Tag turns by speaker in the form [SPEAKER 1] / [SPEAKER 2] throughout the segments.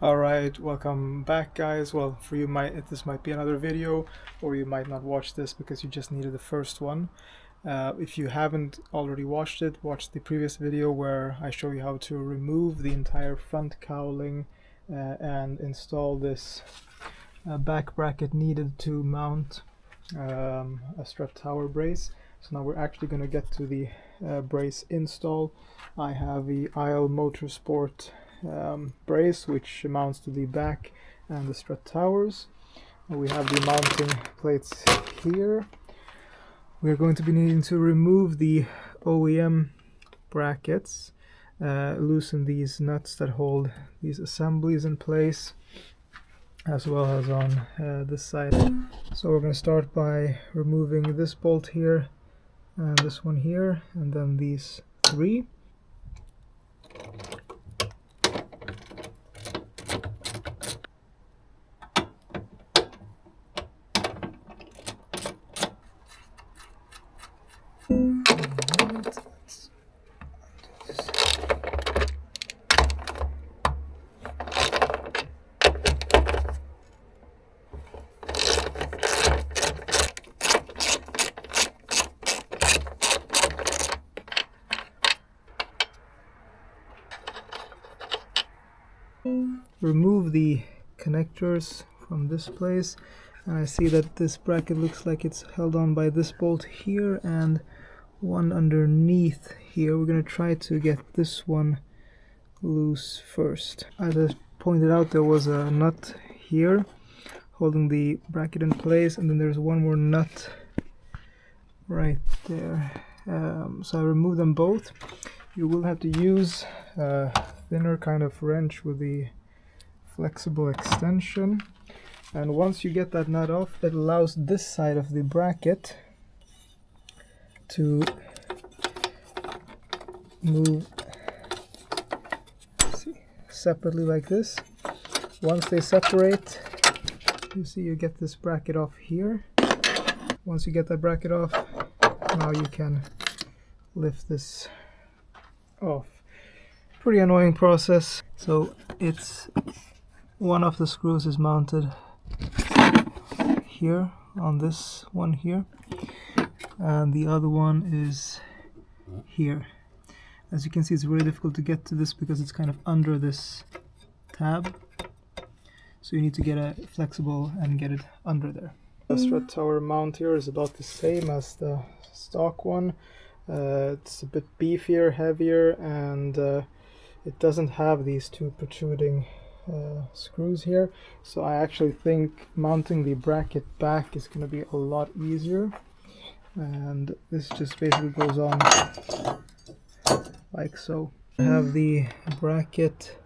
[SPEAKER 1] Alright, welcome back guys. Well, for you this might be another video, or you might not watch this because you just needed the first one. If you haven't already watched it, watch the previous video where I show you how to remove the entire front cowling and install this back bracket needed to mount a strut tower brace. So now we're actually going to get to the brace install. I have the IL Motorsport brace, which mounts to the back and the strut towers. We have the mounting plates here. We're going to be needing to remove the OEM brackets, loosen these nuts that hold these assemblies in place, as well as on this side. So we're going to start by removing this bolt here and this one here, and then these three. Remove the connectors from this place, and I see that this bracket looks like it's held on by this bolt here and one underneath here. We're going to try to get this one loose first. As I pointed out, there was a nut here holding the bracket in place, and then there's one more nut right there. So I removed them both. You will have to use a thinner kind of wrench with the flexible extension, and once you get that nut off, it allows this side of the bracket to move separately like this. Once they separate, you see you get this bracket off here. Once you get that bracket off, now you can lift this off. Pretty annoying process. So it's one of the screws is mounted here on this one here, and the other one is here. As you can see, it's really difficult to get to this because it's kind of under this tab, so you need to get it flexible and get it under there. The strut tower mount here is about the same as the stock one. It's a bit beefier, heavier, and it doesn't have these two protruding screws here, so I actually think mounting the bracket back is going to be a lot easier. And this just basically goes on like so. I have the bracket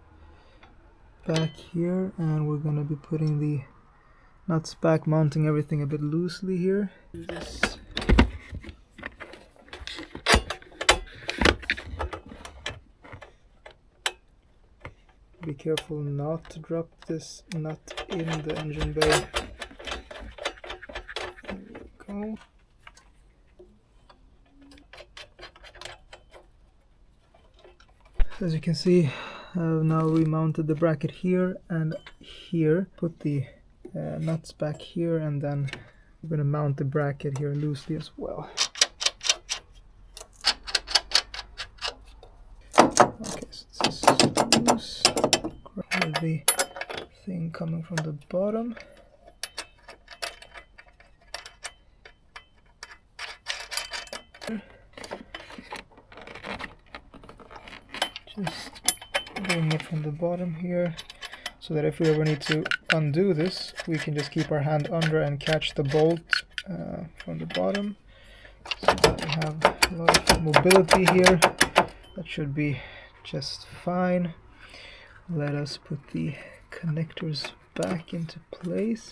[SPEAKER 1] back here, and we're going to be putting the nuts back, mounting everything a bit loosely here. Be careful not to drop this nut in the engine bay. There we go. As you can see, I've now remounted the bracket here and here. Put the nuts back here, and then we're going to mount the bracket here loosely as well. Okay, so this is loose. Grab the thing coming from the bottom. Just bring it from the bottom here, so that if we ever need to undo this, we can just keep our hand under and catch the bolt from the bottom. So that we have a lot of mobility here. That should be just fine. Let us put the connectors back into place.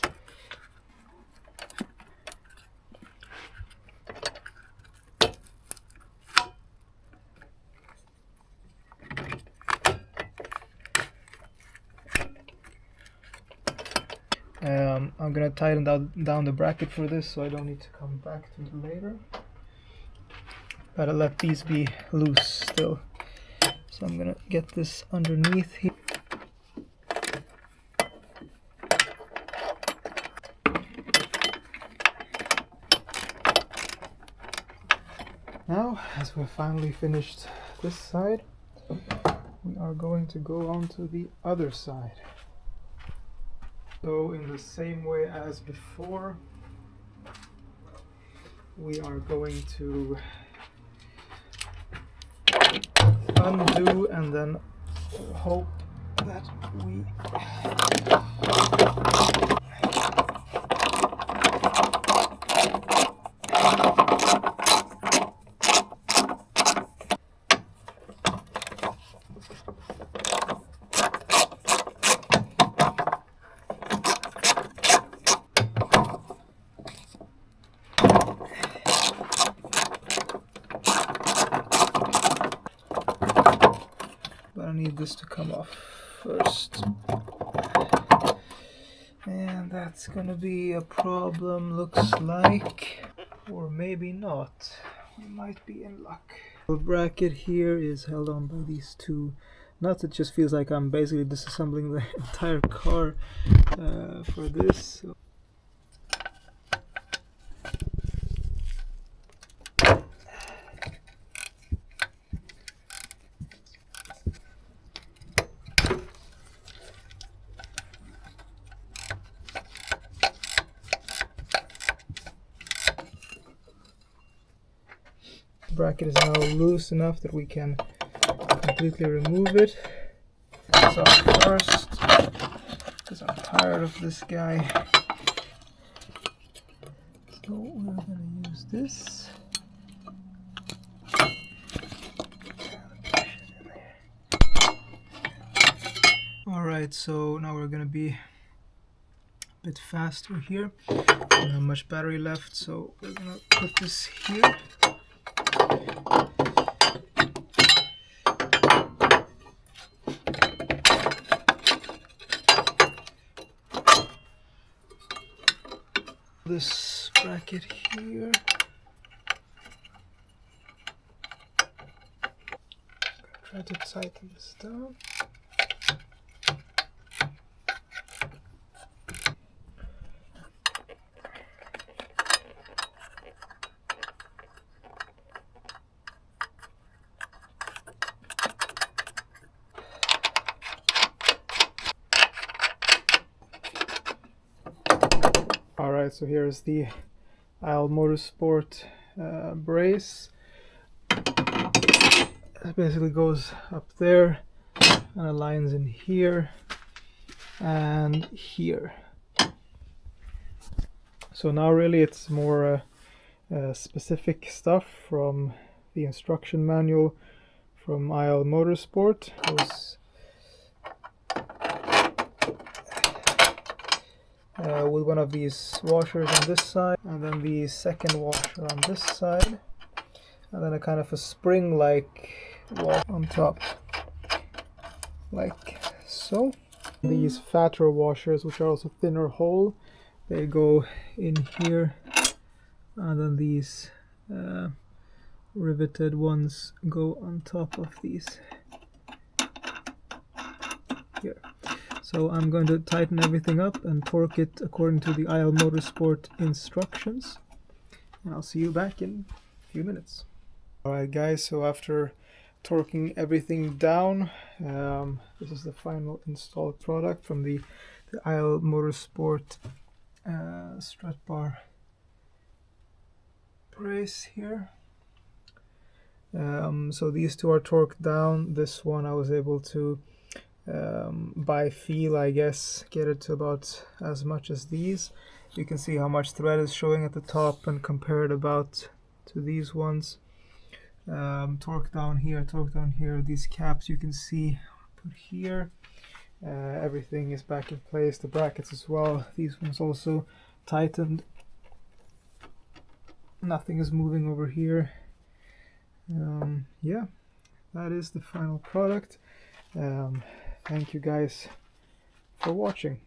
[SPEAKER 1] I'm going to tighten down the bracket for this, so I don't need to come back to it later. But I'll let these be loose still. So I'm going to get this underneath here. as we've finally finished this side, we are going to go on to the other side. So in the same way as before, we are going to undo and then hope that we need this to come off first, and that's gonna be a problem, looks like, or maybe not. We might be in luck. The bracket here is held on by these two nuts. It just feels like I'm basically disassembling the entire car for this. So the bracket is now loose enough that we can completely remove it. So first, because I'm tired of this guy, so we're gonna use this. Alright, so now we're gonna be a bit faster here. We don't have much battery left, so we're gonna put this here. This bracket here. Try to tighten this down. Alright, so here's the IL Motorsport brace. It basically goes up there and aligns in here and here. So now really it's more specific stuff from the instruction manual from IL Motorsport. With one of these washers on this side, and then the second washer on this side, and then a kind of a spring-like washer on top, like so. These fatter washers, which are also thinner hole, they go in here, and then these riveted ones go on top of these here. So I'm going to tighten everything up and torque it according to the IL Motorsport instructions. And I'll see you back in a few minutes. Alright guys, so after torquing everything down, this is the final installed product from the IL Motorsport strut bar brace here. So these two are torqued down. This one I was able to by feel, I guess, get it to about as much as these. You can see how much thread is showing at the top and compare it about to these ones. Torque down here, these caps you can see put here. Everything is back in place, the brackets as well. These ones also tightened. Nothing is moving over here. Yeah, that is the final product. Thank you guys for watching.